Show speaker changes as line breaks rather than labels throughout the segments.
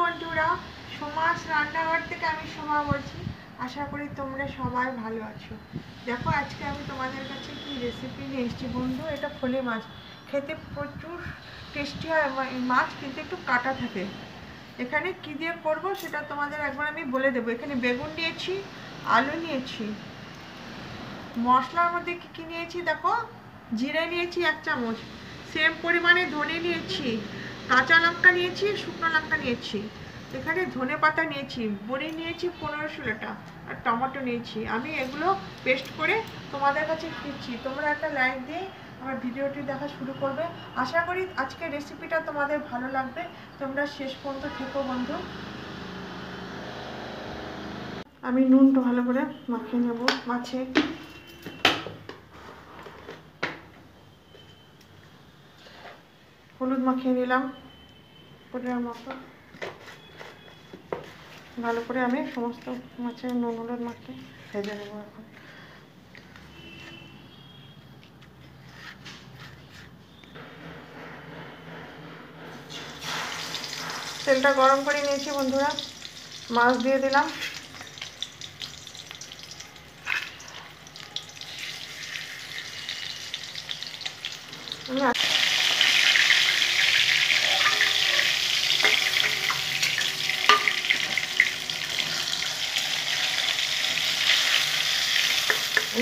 বন্ধুরা, সোমাস রান্নাঘর থেকে আমি সোমা বলছি। আশা করি তোমরা সবাই ভালো আছো। দেখো আজকে আমি তোমাদের কাছে কি রেসিপি নিয়ে এসেছি বন্ধু। এটা ফলি মাছ, খেতে প্রচুর টেস্টি হয় মাছ, কিন্তু একটু কাটা থাকে। এখানে কি দিয়ে করব সেটা তোমাদের একবার আমি বলে দেবো। এখানে বেগুন নিয়েছি, আলু নিয়েছি, মশলার মধ্যে কী কী নিয়েছি দেখো। জিরে নিয়েছি 1 চামচ, সেম পরিমাণে ধনে নিয়েছি, কাঁচা লঙ্কা নিয়েছি, শুকনো লঙ্কা নিয়েছি, এখানে ধনে পাতা নিয়েছি, বড়ি নিয়েছি 15-16টা, আর টমেটো নিয়েছি। আমি এগুলো পেস্ট করে তোমাদের কাছে দিচ্ছি। তোমরা একটা লাইক দিয়ে আমার ভিডিওটি দেখা শুরু করবে। আশা করি আজকের রেসিপিটা তোমাদের ভালো লাগবে। তোমরা শেষ পর্যন্ত থেকো বন্ধু। আমি নুনটা ভালো করে মাখিয়ে নেব মাছে। হলুদ মাখিয়ে নিলাম পরিমাণ মতো। ভালো করে আমি সমস্ত মাছের নুন হলুদ মাখিয়ে ভেজে নেব। এখন তেলটা গরম করে নিয়েছি বন্ধুরা, মাছ দিয়ে দিলাম।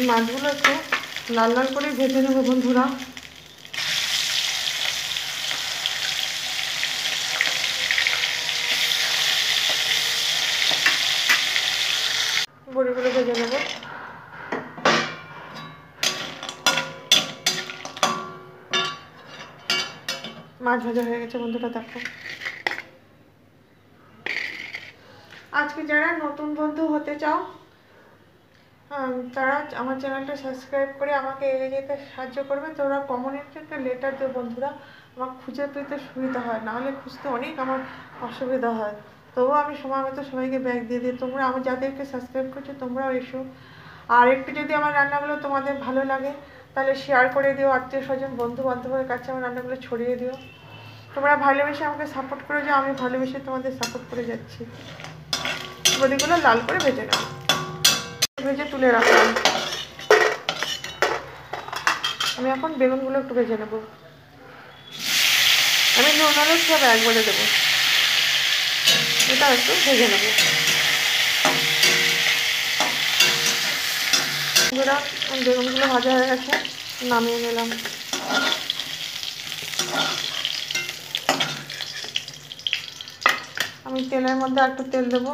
মাছগুলো একটু লাল লাল করে ভেজে নেব বন্ধুরা। বড়িগুলো ভেজে নেব। মাছ ভাজা হয়ে গেছে বন্ধুরা, দেখো। আজকে যারা নতুন বন্ধু হতে চাও তারা আমার চ্যানেলটা সাবস্ক্রাইব করে আমাকে এগিয়ে যেতে সাহায্য করবে। তোমরা কমিউনিটিতে একটা লেটার দিও বন্ধুরা, আমার খুঁজে পেতে সুবিধা হয়, নাহলে খুঁজতে অনেক আমার অসুবিধা হয়। তবুও আমি সময় মতো সবাইকে ব্যাগ দিয়ে দিই। তোমরা আমার যাদেরকে সাবস্ক্রাইব করছো তোমরাও এসো। আর একটু যদি আমার রান্নাগুলো তোমাদের ভালো লাগে তাহলে শেয়ার করে দিও, আত্মীয় স্বজন বন্ধু বান্ধবের কাছে আমার রান্নাগুলো ছড়িয়ে দিও। তোমরা ভালোবেসে আমাকে সাপোর্ট করে যাও, আমি ভালোবেসে তোমাদের সাপোর্ট করে যাচ্ছি। বড়িগুলো লাল করে ভেজে নাও, ভেজে তুলে রাখলাম। আমি এখন বেগুনগুলো একটু ভেজে নেব। আমি নুন হলুদ সব একবারে দেবো, এটা একটু ভেজে নেব। বেগুনগুলো ভাজা হয়ে গেছে, নামিয়ে নিলাম। আমি তেলের মধ্যে একটু তেল দেবো।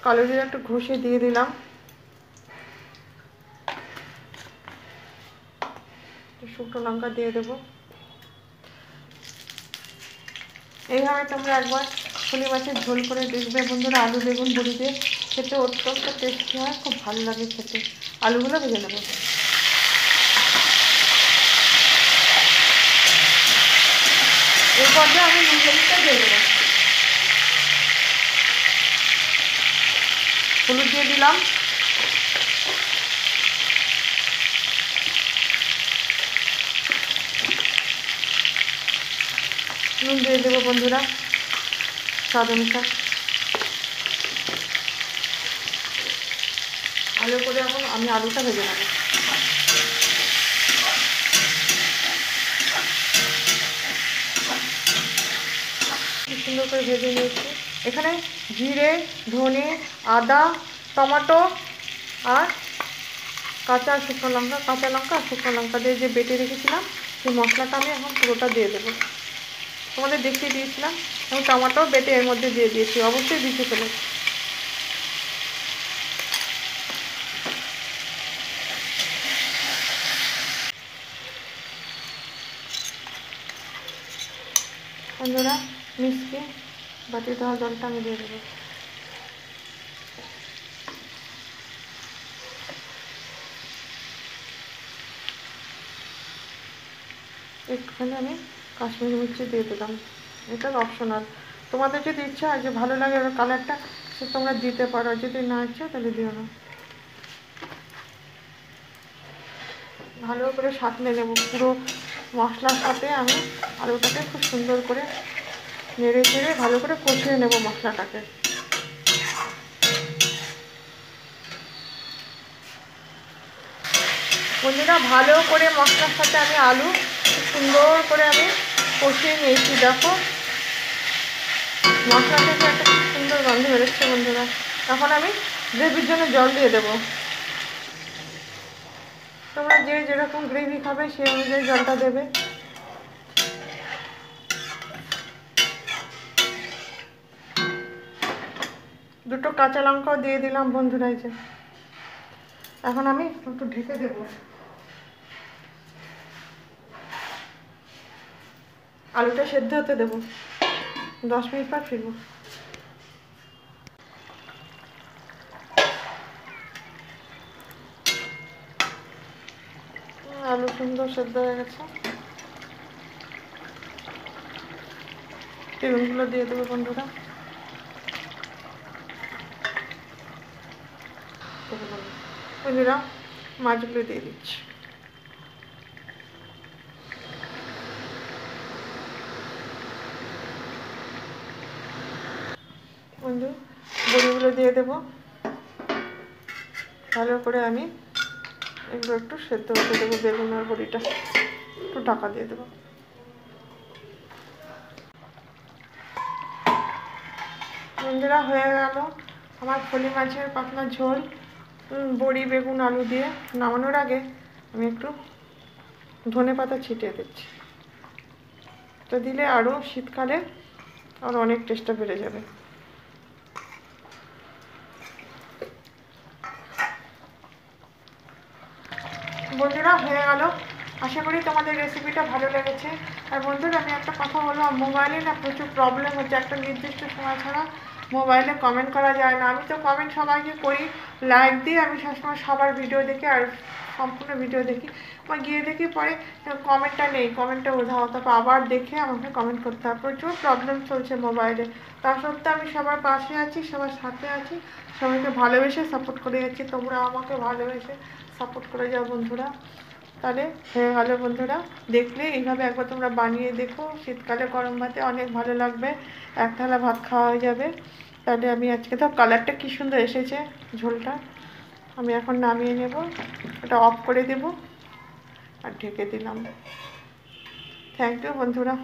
কালো জিরা একটু ঘষে দিয়ে দিলাম। শুকনো লঙ্কা দিয়ে দেবো। এইভাবে তোমরা একবার ফলি মাছের ঝোল করে দেখবে বন্ধুরা, আলু বেগুন বড়ি দিয়ে। খেতে অত্যন্ত টেস্টি হয়, খুব ভালো লাগে খেতে। আলুগুলো ভেজে নেবো। এর পর্যায়ে আমি নুন হলুদটা দিয়ে দেবো। হলুদ দিয়ে দিলাম। নুন দিয়ে দেবো বন্ধুরা স্বাদ অনুসার। ভালো করে এখন আমি আলুটা ভেজে নেব। সুন্দর করে ভেজে নিয়েছি। এখানে জিরে, ধনে, আদা, টমেটো আর কাঁচা শুকনো লঙ্কা, আর শুকনো লঙ্কা দিয়ে যে বেটে রেখেছিলাম সেই মশলাটা আমি এখন পুরোটা দিয়ে দেবো। তোমাদের দেখিয়ে দিয়েছিলাম। এবং টমেটো বেটে এর মধ্যে দিয়ে দিয়েছি, অবশ্যই দিতে ফেলে। বন্ধুরা মিশিয়ে বাটি দেওয়া জলটা আমি দিয়ে দেবো। একটুখানি আমি কাশ্মীরি মির্চি দিয়ে দিলাম, এটা অপশনাল। তোমাদের যদি ইচ্ছা হয় যে ভালো লাগে ওর কালারটা, সে তোমরা দিতে পারো, যদি না ইচ্ছা তাহলে দিও না। ভালো করে সাঁতলে নেব পুরো মশলার সাথে। আমি আলুটাকে খুব সুন্দর করে নেড়ে চেড়ে ভালো করে কষিয়ে নেব মশলাটাকে। বন্ধুরা ভালো করে মশলার সাথে আমি আলু সুন্দর করে আমি কষিয়ে নিয়েছি। দেখো মশলা থেকে একটা খুব সুন্দর গন্ধ বেরোচ্ছে বন্ধুরা। তখন আমি গ্রেভির জন্য জল দিয়ে দেবো। তোমরা যে যেরকম গ্রেভি খাবে সেই অনুযায়ী জলটা দেবে। দুটো কাঁচা লঙ্কাও দিয়ে দিলাম বন্ধুরা। এই যে এখন আমি একটু ঢেকে দেবো, আলুটা সেদ্ধ হতে দেবো। 10 মিনিট পর ফিরবো। আলু সুন্দর সেদ্ধ হয়ে গেছে। বেগুনগুলো দিয়ে দেবো বন্ধুরা। বন্ধুরা মাছগুলো দিয়ে দিচ্ছি। বন্ধু বড়িগুলো দিয়ে দেবো। ভালো করে আমি এগুলো একটু সেদ্ধ হতে দেবো। বেগুন আর বড়িটা একটু ঢাকা দিয়ে দেবো। বন্ধুরা হয়ে গেল আমার ফলি মাছের পাতলা ঝোল বড়ি বেগুন আলু দিয়ে। নামানোর আগে আমি একটু ধনেপাতা ছিটিয়ে দিচ্ছি। তো দিলে আরও শীতকালে আরও অনেক টেস্টটা বেড়ে যাবে। বন্ধুরা হয়ে গেল। আশা করি তোমাদের রেসিপিটা ভালো লেগেছে। আর বন্ধুরা আমি একটা কথা বলবো, মোবাইলে না প্রচুর প্রবলেম হচ্ছে। একটা নির্দিষ্ট সময় ছাড়া মোবাইলে কমেন্ট করা যায় না। আমি তো কমেন্ট সবাইকে করি, লাইক দিয়ে আমি সবসময় সবার ভিডিও দেখি আর সম্পূর্ণ ভিডিও দেখি। আমার গিয়ে দেখি পরে কমেন্টটা নেই, কমেন্টটা উধাও। তারপর আবার দেখে আমাকে কমেন্ট করতে হয়। প্রচুর প্রবলেম চলছে মোবাইলে। তা সত্ত্বেও আমি সবার পাশে আছি, সবার সাথে আছি, সবাইকে ভালোবেসে সাপোর্ট করে যাচ্ছি। তোমরা আমাকে ভালোবেসে সাপোর্ট করে যাও বন্ধুরা। তাহলে হয়ে গেলো বন্ধুরা। দেখলে এইভাবে একবার তোমরা বানিয়ে দেখো, শীতকালে গরম ভাতে অনেক ভালো লাগবে। এক থালা ভাত খাওয়া হয়ে যাবে। তাহলে আমি আজকে তো কালারটা কী সুন্দর এসেছে ঝোলটা। আমি এখন নামিয়ে নেব, এটা অফ করে দেব আর ঢেকে দিলাম। থ্যাংক ইউ বন্ধুরা।